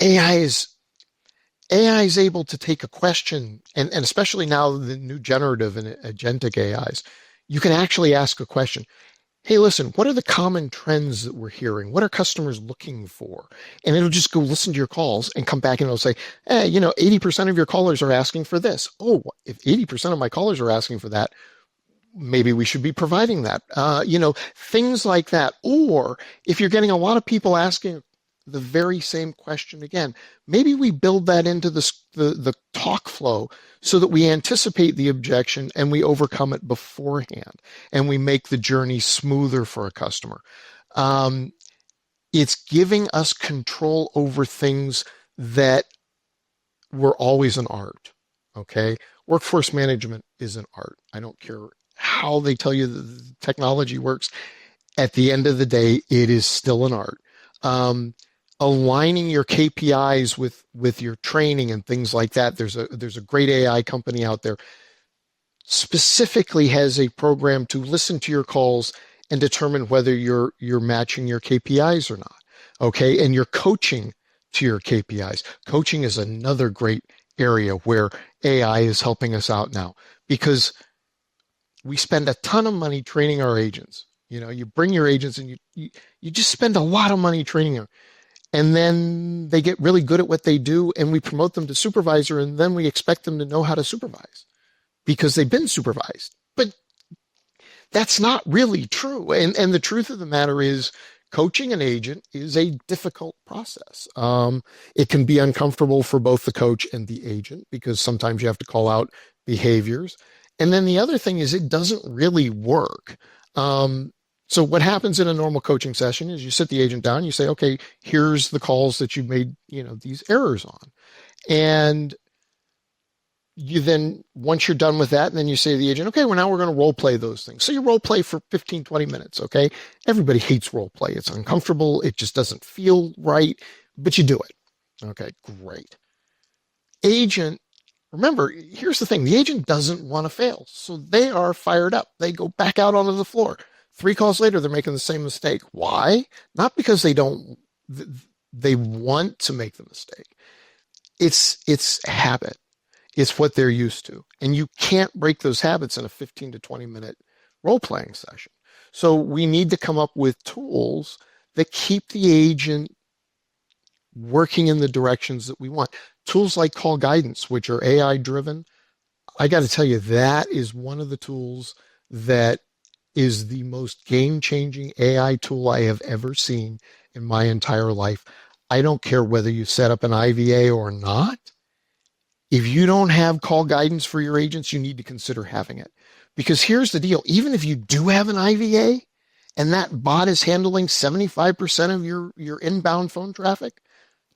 AI is able to take a question, and especially now the new generative and agentic AIs, you can actually ask a question. Hey, listen, what are the common trends that we're hearing? What are customers looking for? And it'll just go listen to your calls and come back and it'll say, 80% of your callers are asking for this. Oh, if 80% of my callers are asking for that, maybe we should be providing that. Things like that. Or if you're getting a lot of people asking the very same question again. Maybe we build that into the talk flow so that we anticipate the objection and we overcome it beforehand and we make the journey smoother for a customer. Um, it's giving us control over things that were always an art. Okay. Workforce management is an art. I don't care how they tell you the technology works. At the end of the day, it is still an art. Um, Aligning your KPIs with your training and things like that. There's a great AI company out there specifically has a program to listen to your calls and determine whether you're matching your KPIs or not. Okay, and you're coaching to your KPIs. Coaching is another great area where AI is helping us out now because we spend a ton of money training our agents. You know, you bring your agents and you just spend a lot of money training them. And then they get really good at what they do and we promote them to supervisor and then we expect them to know how to supervise because they've been supervised. But that's not really true. And the truth of the matter is coaching an agent is a difficult process. It can be uncomfortable for both the coach and the agent because sometimes you have to call out behaviors. And then the other thing is it doesn't really work. So what happens in a normal coaching session is you sit the agent down, you say, okay, here's the calls that you've made, these errors on. And you then, once you're done with that, and then you say to the agent, okay, well, now we're going to role play those things. So you role play for 15, 20 minutes, okay? Everybody hates role play. It's uncomfortable. It just doesn't feel right, but you do it. Okay, great. Agent, remember, here's the thing. The agent doesn't want to fail. So they are fired up. They go back out onto the floor. 3 calls later, they're making the same mistake. Why? Not because they want to make the mistake. It's habit. It's what they're used to. And you can't break those habits in a 15 to 20 minute role playing session. So we need to come up with tools that keep the agent working in the directions that we want. Tools like call guidance, which are AI driven. I got to tell you, that is one of the tools that is the most game changing AI tool I have ever seen in my entire life. I don't care whether you set up an IVA or not. If you don't have call guidance for your agents, you need to consider having it. Because here's the deal. Even if you do have an IVA and that bot is handling 75% of your inbound phone traffic,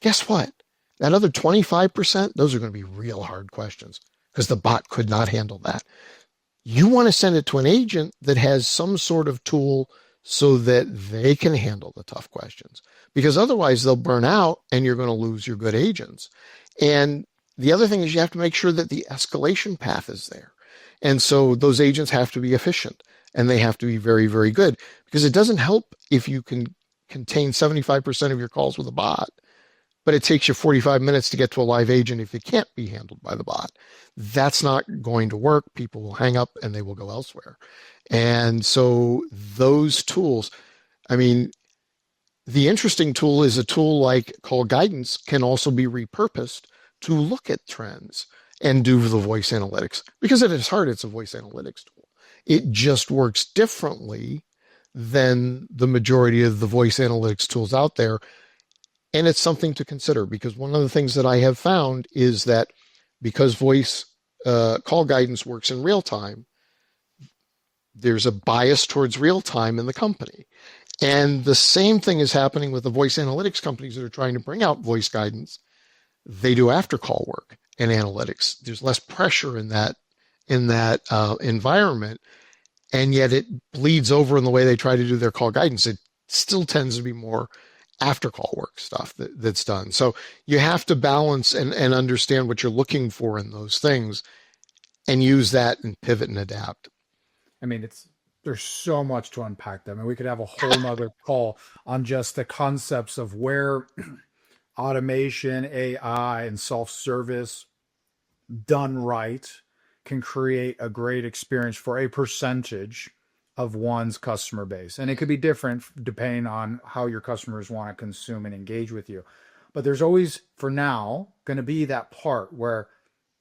guess what? That other 25%, those are going to be real hard questions because the bot could not handle that. You want to send it to an agent that has some sort of tool so that they can handle the tough questions. Because otherwise they'll burn out and you're going to lose your good agents. And the other thing is you have to make sure that the escalation path is there. And so those agents have to be efficient and they have to be very, very good because it doesn't help if you can contain 75% of your calls with a bot, but it takes you 45 minutes to get to a live agent if it can't be handled by the bot. That's not going to work. People will hang up and they will go elsewhere. And so those tools, I mean, the interesting tool is a tool like call guidance can also be repurposed to look at trends and do the voice analytics because at its heart, it's a voice analytics tool. It just works differently than the majority of the voice analytics tools out there. And it's something to consider because one of the things that I have found is that because voice call guidance works in real time, there's a bias towards real time in the company. And the same thing is happening with the voice analytics companies that are trying to bring out voice guidance. They do after call work and analytics. There's less pressure in that environment, and yet it bleeds over in the way they try to do their call guidance. It still tends to be more after call work stuff that's done. So you have to balance and understand what you're looking for in those things and use that and pivot and adapt. I mean, there's so much to unpack them. And we could have a whole nother call on just the concepts of where automation, AI, and self-service done right can create a great experience for a percentage of one's customer base. And it could be different depending on how your customers want to consume and engage with you. But there's always, for now, going to be that part where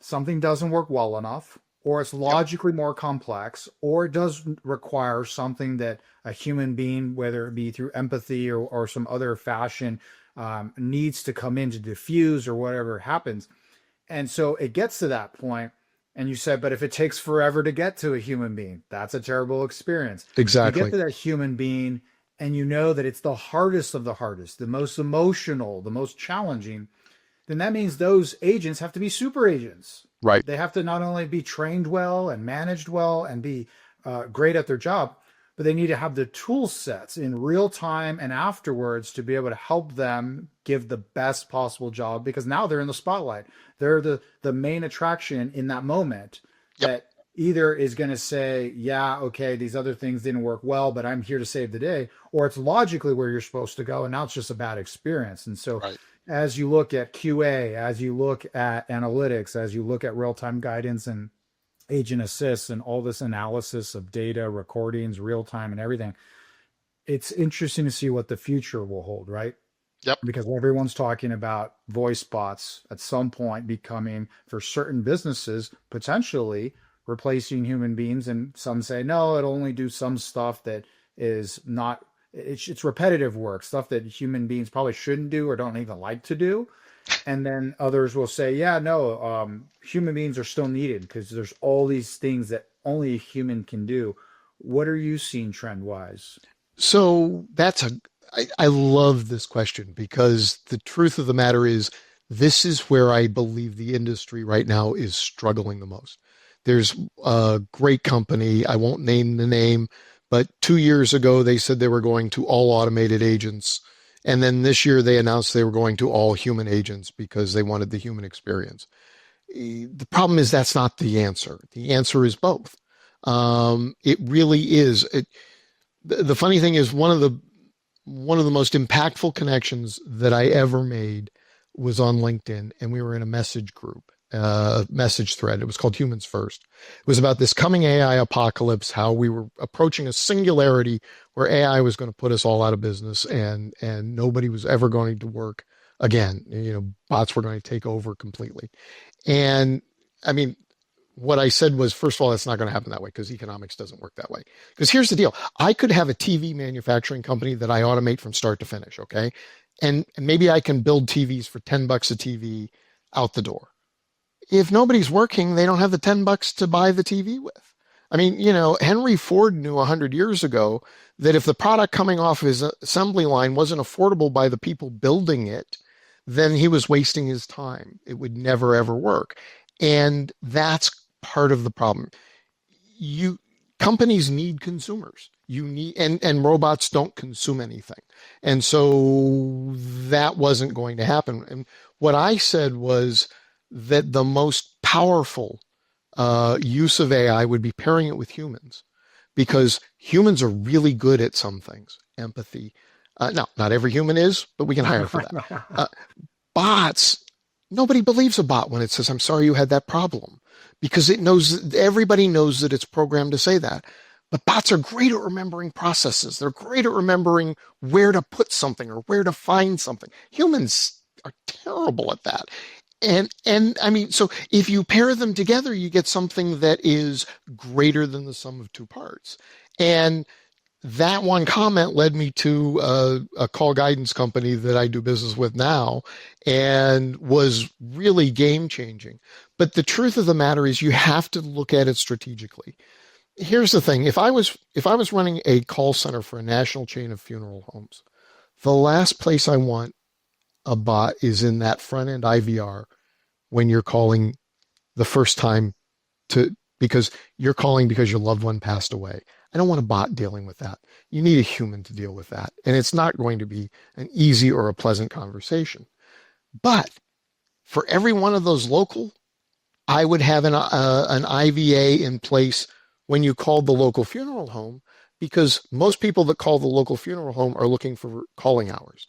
something doesn't work well enough, or it's logically more complex, or it does require something that a human being, whether it be through empathy or some other fashion, needs to come in to diffuse or whatever happens. And so it gets to that point, and you said, but if it takes forever to get to a human being, that's a terrible experience. If you get Exactly. to that human being and you know that it's the hardest of the hardest, the most emotional, the most challenging, then that means those agents have to be super agents. Right. They have to not only be trained well and managed well and be great at their job, but they need to have the tool sets in real time and afterwards to be able to help them give the best possible job, because now they're in the spotlight. They're the main attraction in that moment Yep. that either is going to say, yeah, okay, these other things didn't work well, but I'm here to save the day, or it's logically where you're supposed to go, and now it's just a bad experience. And so Right. as you look at QA, as you look at analytics, as you look at real-time guidance and agent assists and all this analysis of data, recordings, real time and everything, it's interesting to see what the future will hold, right? Yep. Because everyone's talking about voice bots at some point becoming, for certain businesses, potentially replacing human beings. And some say, no, it'll only do some stuff that is not, it's repetitive work, stuff that human beings probably shouldn't do or don't even like to do. And then others will say, yeah, no, human beings are still needed because there's all these things that only a human can do. What are you seeing trend wise? So I love this question, because the truth of the matter is, this is where I believe the industry right now is struggling the most. There's a great company, I won't name the name, but 2 years ago they said they were going to all automated agents. And then this year they announced they were going to all human agents because they wanted the human experience. The problem is that's not the answer. The answer is both. It really is. The funny thing is, one of the most impactful connections that I ever made was on LinkedIn, and we were in a message group, message thread. It was called Humans First. It was about this coming AI apocalypse, how we were approaching a singularity where AI was going to put us all out of business, and nobody was ever going to work again. Bots were going to take over completely. And I mean, what I said was, first of all, it's not going to happen that way because economics doesn't work that way. Because here's the deal. I could have a TV manufacturing company that I automate from start to finish, okay? And maybe I can build TVs for $10 a TV out the door. If nobody's working, they don't have the $10 to buy the TV with. I mean, Henry Ford knew 100 years ago that if the product coming off his assembly line wasn't affordable by the people building it, then he was wasting his time. It would never, ever work. And that's part of the problem. Companies need consumers. And robots don't consume anything. And so that wasn't going to happen. And what I said was that the most powerful use of AI would be pairing it with humans, because humans are really good at some things. Empathy. No, not every human is, but we can hire for that. Bots, nobody believes a bot when it says, I'm sorry you had that problem, because everybody knows that it's programmed to say that. But bots are great at remembering processes. They're great at remembering where to put something or where to find something. Humans are terrible at that. And I mean, so if you pair them together, you get something that is greater than the sum of two parts. And that one comment led me to a call guidance company that I do business with now, and was really game changing. But the truth of the matter is, you have to look at it strategically. Here's the thing. If I was running a call center for a national chain of funeral homes, the last place I want a bot is in that front end IVR when you're calling the first time because you're calling because your loved one passed away. I don't want a bot dealing with that. You need a human to deal with that. And it's not going to be an easy or a pleasant conversation. But for every one of those local, I would have an IVA in place when you called the local funeral home, because most people that call the local funeral home are looking for calling hours.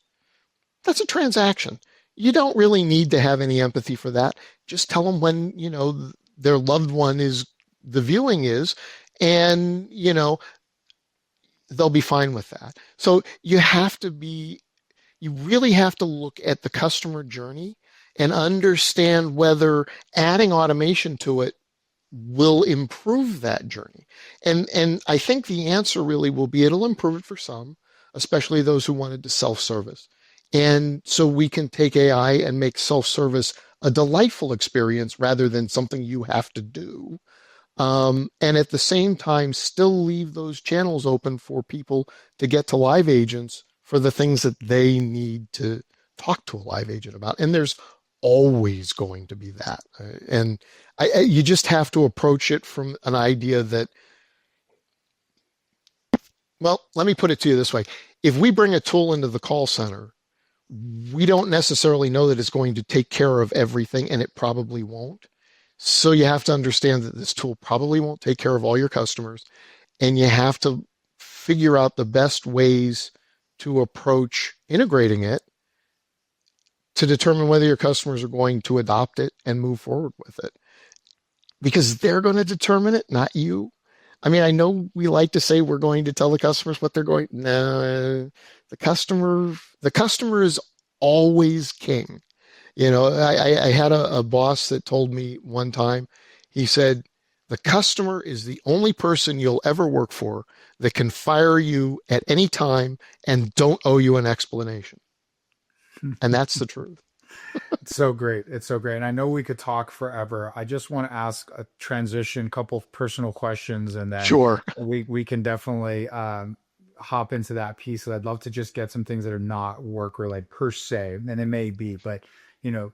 That's a transaction. You don't really need to have any empathy for that. Just tell them when, their loved one the viewing is, and, they'll be fine with that. So you really have to look at the customer journey and understand whether adding automation to it will improve that journey. And I think the answer really will be, it'll improve it for some, especially those who wanted to self-service. And so we can take AI and make self-service a delightful experience rather than something you have to do. And at the same time, still leave those channels open for people to get to live agents for the things that they need to talk to a live agent about. And there's always going to be that. And you just have to approach it from an idea that, well, let me put it to you this way. If we bring a tool into the call center, we don't necessarily know that it's going to take care of everything, and it probably won't. So you have to understand that this tool probably won't take care of all your customers, and you have to figure out the best ways to approach integrating it to determine whether your customers are going to adopt it and move forward with it. Because they're going to determine it, not you. I mean, I know we like to say we're going to tell the customers what they're going. No, the customer is always king. I had a boss that told me one time, he said, the customer is the only person you'll ever work for that can fire you at any time and don't owe you an explanation. And that's the truth. It's so great. It's so great. And I know we could talk forever. I just want to ask a transition, couple of personal questions, and then Sure. we can definitely hop into that piece. So I'd love to just get some things that are not work related per se, and it may be, but you know,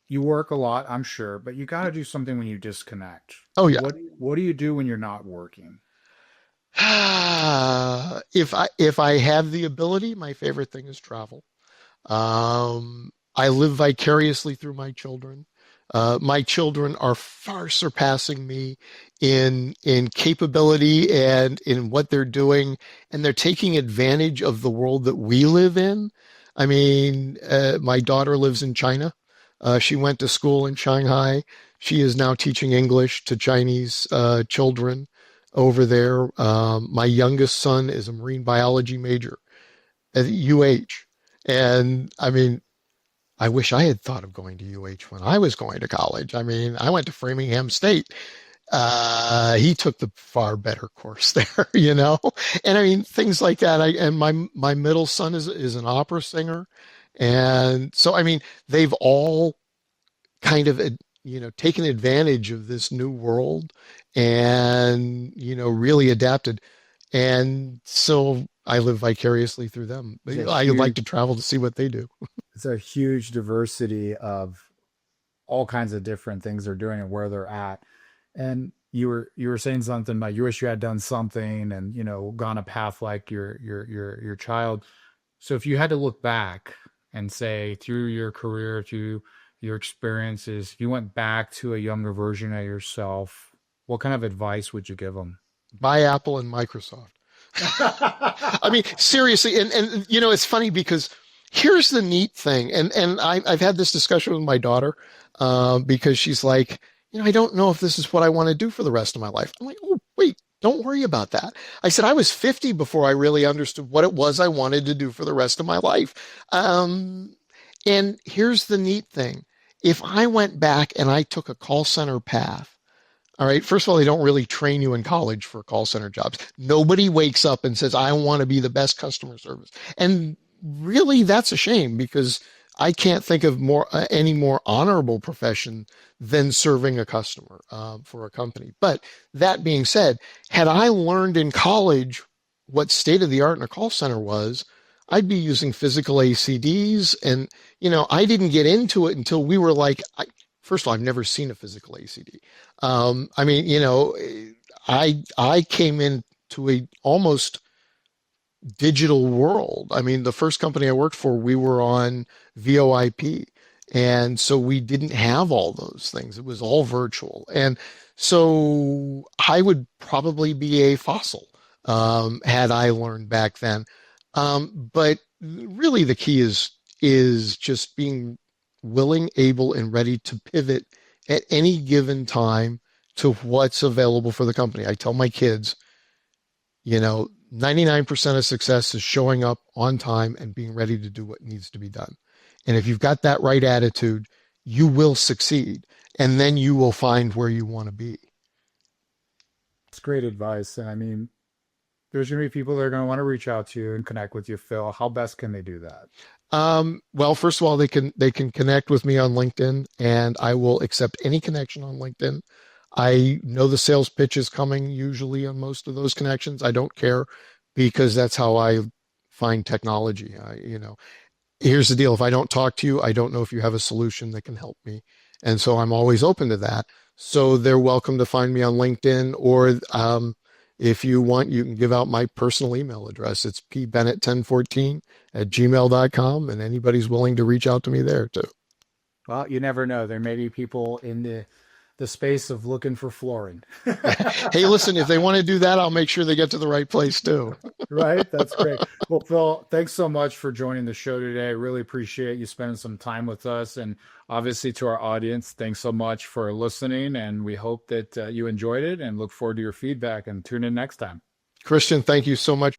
you work a lot, I'm sure, but you got to do something when you disconnect. Oh, yeah. What do you do when you're not working? If I have the ability, my favorite thing is travel. I live vicariously through my children. My children are far surpassing me in capability and in what they're doing, and they're taking advantage of the world that we live in. I mean, my daughter lives in China. She went to school in Shanghai. She is now teaching English to Chinese children over there. My youngest son is a marine biology major at UH. And I mean, I wish I had thought of going to UH when I was going to college. I mean, I went to Framingham State. He took the far better course there, you know? And I mean, things like that. And my middle son is an opera singer. And so, I mean, they've all kind of, taken advantage of this new world and, really adapted. And so I live vicariously through them. It's a I like huge, to travel to see what they do. it's a huge diversity of all kinds of different things they're doing and where they're at. And you were saying something about you wish you had done something and gone a path like your child. So if you had to look back and say through your career, through your experiences, if you went back to a younger version of yourself, what kind of advice would you give them? Buy Apple and Microsoft. I mean, seriously, and it's funny because here's the neat thing, and I've had this discussion with my daughter because she's like, I don't know if this is what I want to do for the rest of my life. I'm like, oh, wait, don't worry about that. I said I was 50 before I really understood what it was I wanted to do for the rest of my life. And here's the neat thing. If I went back and I took a call center path, all right, first of all, they don't really train you in college for call center jobs. Nobody wakes up and says, I want to be the best customer service. And really, that's a shame because I can't think of any more honorable profession than serving a customer for a company. But that being said, had I learned in college what state of the art in a call center was, I'd be using physical ACDs. And, I didn't get into it until we were like, first of all, I've never seen a physical ACD. I mean, I came into a almost digital world. I mean, the first company I worked for, we were on VoIP. And so we didn't have all those things. It was all virtual. And so I would probably be a fossil had I learned back then. But really the key is just being willing, able, and ready to pivot at any given time to what's available for the company. I tell my kids, 99% of success is showing up on time and being ready to do what needs to be done. And if you've got that right attitude, you will succeed. And then you will find where you want to be. It's great advice. And I mean, there's going to be people that are going to want to reach out to you and connect with you, Phil. How best can they do that? Well, first of all, they can connect with me on LinkedIn, and I will accept any connection on LinkedIn. I know the sales pitch is coming usually on most of those connections. I don't care because that's how I find technology. Here's the deal. If I don't talk to you, I don't know if you have a solution that can help me. And so I'm always open to that. So they're welcome to find me on LinkedIn, or if you want, you can give out my personal email address. It's pbennett1014@gmail.com, and anybody's willing to reach out to me there too. Well, you never know. There may be people in the space of looking for flooring. Hey, listen, if they want to do that, I'll make sure they get to the right place too. Right? That's great. Well, Phil, thanks so much for joining the show today. Really appreciate you spending some time with us. And obviously, to our audience, thanks so much for listening. And we hope that you enjoyed it and look forward to your feedback and tune in next time. Christian, thank you so much.